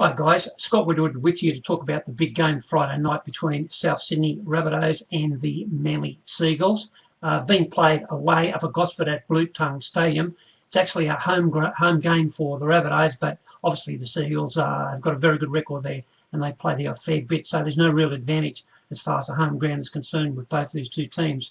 Hi guys, Scott Woodward with you to talk about the big game Friday night between South Sydney Rabbitohs and the Manly Seagulls. Being played away up at Gosford at Blue Tongue Stadium. It's actually a home game for the Rabbitohs, but obviously the Seagulls have got a very good record there and they play there a fair bit, so there's no real advantage as far as the home ground is concerned with both these two teams.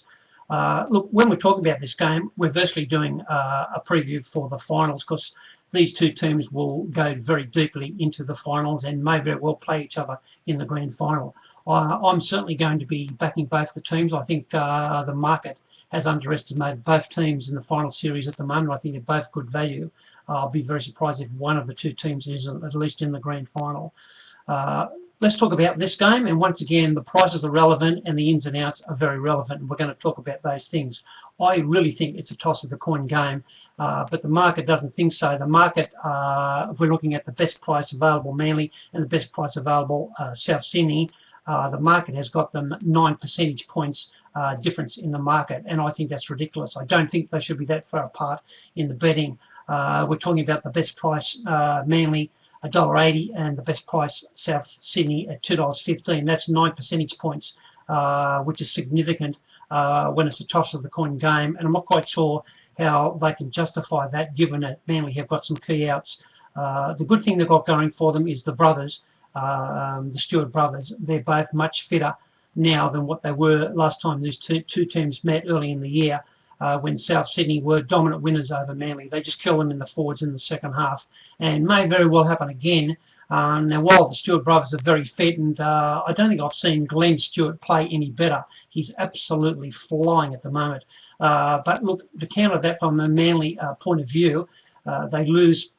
Look, when we're talking about this game, we're virtually doing a preview for the finals, because these two teams will go very deeply into the finals and may very well play each other in the grand final. I'm certainly going to be backing both the teams. I think the market has underestimated both teams in the final series at the moment. I think they're both good value. I'll be very surprised if one of the two teams is at least in the grand final. Let's talk about this game, and once again the prices are relevant and the ins and outs are very relevant, and we're going to talk about those things. I really think it's a toss of the coin game, but the market doesn't think so. The market, if we're looking at the best price available Manly and the best price available South Sydney, the market has got them 9 percentage points difference in the market, and I think that's ridiculous. I don't think they should be that far apart in the betting. We're talking about the best price Manly $1.80 and the best price South Sydney at $2.15. That's 9 percentage points, which is significant when it's a toss of the coin game, and I'm not quite sure how they can justify that given that Manly have got some key outs. The good thing they've got going for them is the brothers, the Stewart brothers. They're both much fitter now than what they were last time these two teams met early in the year. When South Sydney were dominant winners over Manly. They just killed them in the forwards in the second half, and may very well happen again. Now, while the Stewart brothers are very fit, and I don't think I've seen Glenn Stewart play any better. He's absolutely flying at the moment. But look, to counter that from a Manly point of view, they lose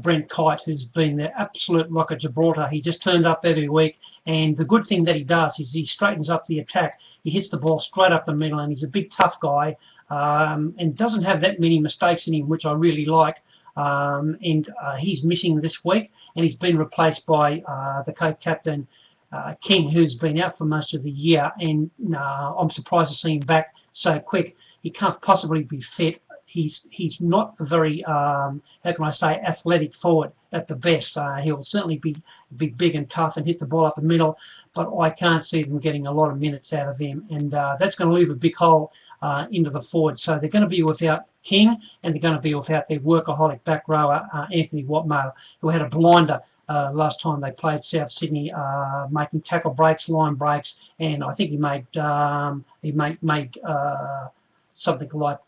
Brent KITE, who's been their absolute rock at Gibraltar. He just turns up every week, and the good thing that he does is he straightens up the attack. He hits the ball straight up the middle, and he's a big tough guy. And doesn't have that many mistakes in him, which I really like. He's missing this week, and he's been replaced by the co-captain King, who's been out for most of the year, and I'm surprised to see him back so quick. He can't possibly be fit. He's not a very, how can I say, athletic forward at the best. He'll certainly be big and tough and hit the ball up the middle, but I can't see them getting a lot of minutes out of him, and that's going to leave a big hole into the forward. So they're going to be without King, and they're going to be without their workaholic back rower, Anthony Watmough, who had a blinder last time they played South Sydney, making tackle breaks, line breaks, and I think he made something like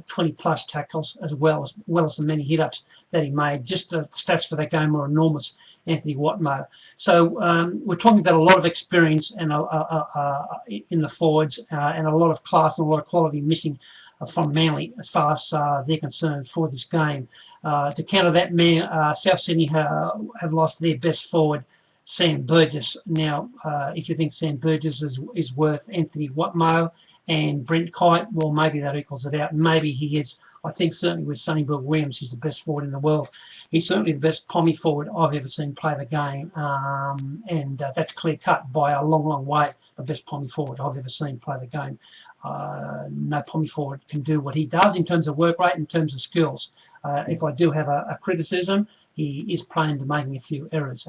20 plus tackles as well as the many hit-ups that he made. Just the stats for that game were enormous, Anthony Watmough. So we're talking about a lot of experience and in the forwards, and a lot of class and a lot of quality missing from Manly as far as they're concerned for this game. To counter that, South Sydney have lost their best forward, Sam Burgess. Now, if you think Sam Burgess is worth Anthony Watmough and Brent KITE, well, maybe that equals it out. Maybe he is. I think certainly with Sonny Bill-Williams, he's the best forward in the world. He's certainly the best pommy forward I've ever seen play the game, and that's clear cut by a long, long way. The best pommy forward I've ever seen play the game. No pommy forward can do what he does in terms of work rate, in terms of skills. If I do have a criticism, he is prone to making a few errors.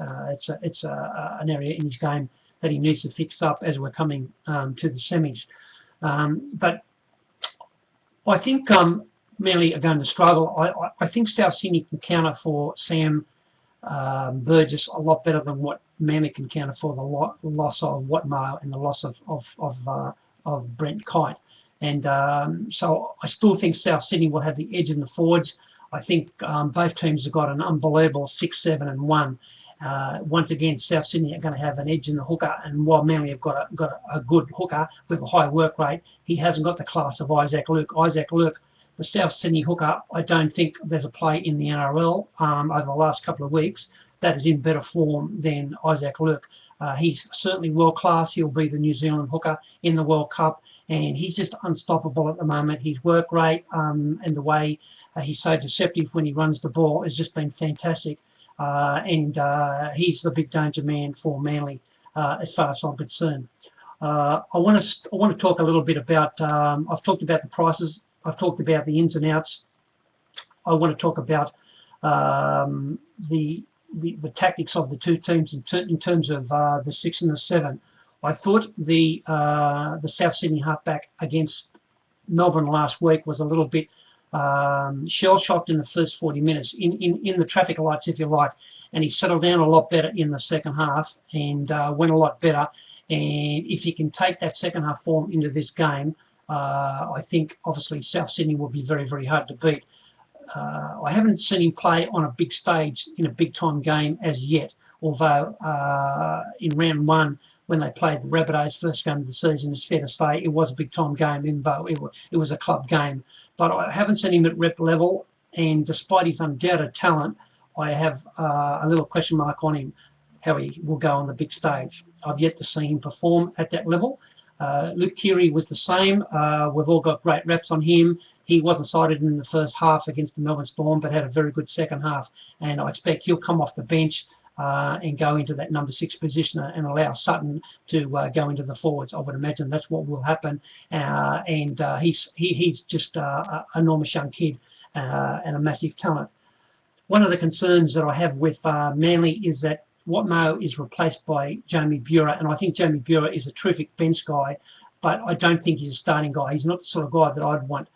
It's an area in his game that he needs to fix up as we're coming to the semis. But I think Manly are going to struggle. I think South Sydney can counter for Sam Burgess a lot better than what Manly can counter for the loss of Watmough and the loss of Brent KITE. And so I still think South Sydney will have the edge in the forwards. I think both teams have got an unbelievable 6, 7 and 1. Once again, South Sydney are going to have an edge in the hooker, and while Manly have got a good hooker with a high work rate, he hasn't got the class of Isaac Luke. Isaac Luke, the South Sydney hooker, I don't think there's a play in the NRL over the last couple of weeks that is in better form than Isaac Luke. He's certainly world class. He'll be the New Zealand hooker in the World Cup, and he's just unstoppable at the moment. His work rate and the way he's so deceptive when he runs the ball has just been fantastic. And he's the big danger man for Manly as far as I'm concerned. I want to talk a little bit about, I've talked about the prices, I've talked about the ins and outs. I want to talk about the the tactics of the two teams in terms of the 6 and the 7. I thought the South Sydney halfback against Melbourne last week was a little bit shell-shocked in the first 40 minutes, in the traffic lights, if you like, and he settled down a lot better in the second half and went a lot better. And if he can take that second half form into this game, I think obviously South Sydney will be very, very hard to beat. I haven't seen him play on a big stage in a big-time game as yet, although in round 1, when they played the Rabbitohs first game of the season, it's fair to say it was a big-time game, even though it was a club game. But I haven't seen him at rep level, and despite his undoubted talent, I have a little question mark on him, how he will go on the big stage. I've yet to see him perform at that level. Luke Keary was the same. We've all got great reps on him. He wasn't cited in the first half against the Melbourne Storm, but had a very good second half. And I expect he'll come off the bench and go into that number 6 position and allow Sutton to go into the forwards. I would imagine that's what will happen. He's just an enormous young kid and a massive talent. One of the concerns that I have with Manly is that Watmough is replaced by Jamie Buhrer, and I think Jamie Buhrer is a terrific bench guy, but I don't think he's a starting guy. He's not the sort of guy that I'd want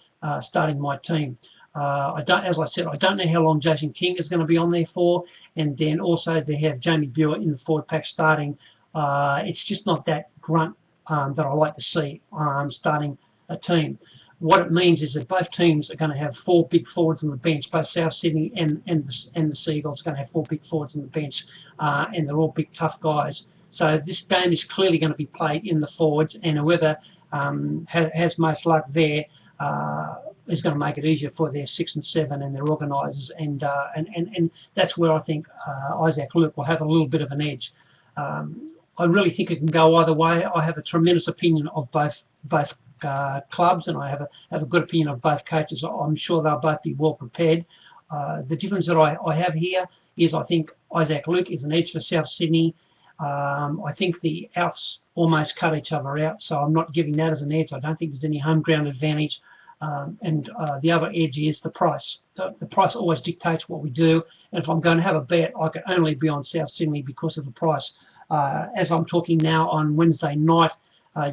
starting my team. As I said, I don't know how long Jason King is going to be on there for, and then also they have Jamie Buhrer in the forward pack starting. It's just not that grunt that I like to see starting a team. What it means is that both teams are going to have 4 big forwards on the bench. Both South Sydney and the Seagulls are going to have 4 big forwards on the bench, and they're all big, tough guys. So this game is clearly going to be played in the forwards, and whoever has most luck there is going to make it easier for their 6 and 7 and their organisers, and that's where I think Isaac Luke will have a little bit of an edge. I really think it can go either way. I have a tremendous opinion of both clubs, and I have a good opinion of both coaches. I'm sure they'll both be well prepared. The difference that I have here is I think Isaac Luke is an edge for South Sydney. I think the outs almost cut each other out, so I'm not giving that as an edge. I don't think there's any home ground advantage. The other edge is the price. The price always dictates what we do, and if I'm going to have a bet, I can only be on South Sydney because of the price. As I'm talking now on Wednesday night,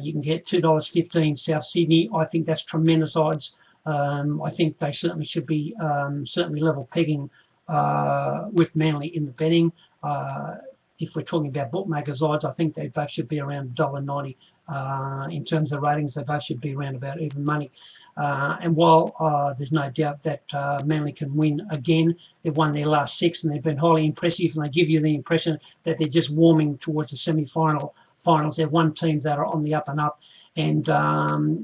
you can get $2.15 South Sydney. I think that's tremendous odds. I think they certainly should be certainly level pegging with Manly in the betting. If we're talking about bookmakers' odds, I think they both should be around $1.90. In terms of ratings, they both should be around about even money. And while there's no doubt that Manly can win again, they've won their last 6 and they've been highly impressive, and they give you the impression that they're just warming towards the semi-finals. They're one team that are on the up and up, and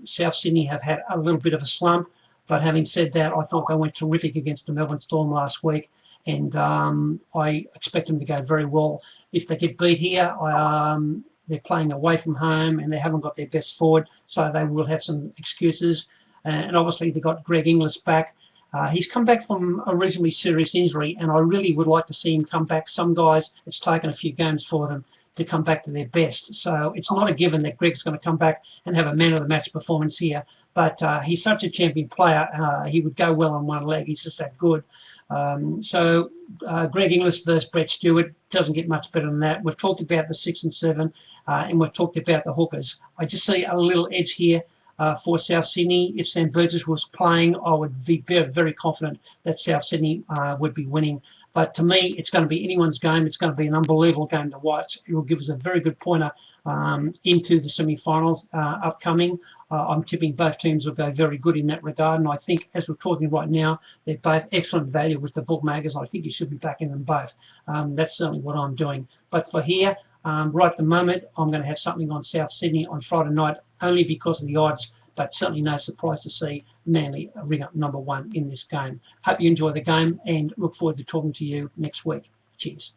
South Sydney have had a little bit of a slump. But having said that, I thought they went terrific against the Melbourne Storm last week, and I expect them to go very well. If they get beat here, they're playing away from home and they haven't got their best forward, so they will have some excuses. And obviously they've got Greg Inglis back. He's come back from a reasonably serious injury, and I really would like to see him come back. Some guys, it's taken a few games for them to come back to their best. So it's not a given that Greg's going to come back and have a man-of-the-match performance here. But he's such a champion player. He would go well on one leg. He's just that good. So Greg Inglis versus Brett Stewart doesn't get much better than that. We've talked about the 6 and 7, and we've talked about the hookers. I just see a little edge here for South Sydney. If Sam Burgess was playing, I would be very confident that South Sydney would be winning. But to me, it's going to be anyone's game. It's going to be an unbelievable game to watch. It will give us a very good pointer into the semi-finals upcoming. I'm tipping both teams will go very good in that regard, and I think, as we're talking right now, they're both excellent value with the bookmakers. I think you should be backing them both. That's certainly what I'm doing. But for here, right at the moment, I'm going to have something on South Sydney on Friday night, only because of the odds, but certainly no surprise to see Manly ring up number 1 in this game. Hope you enjoy the game and look forward to talking to you next week. Cheers.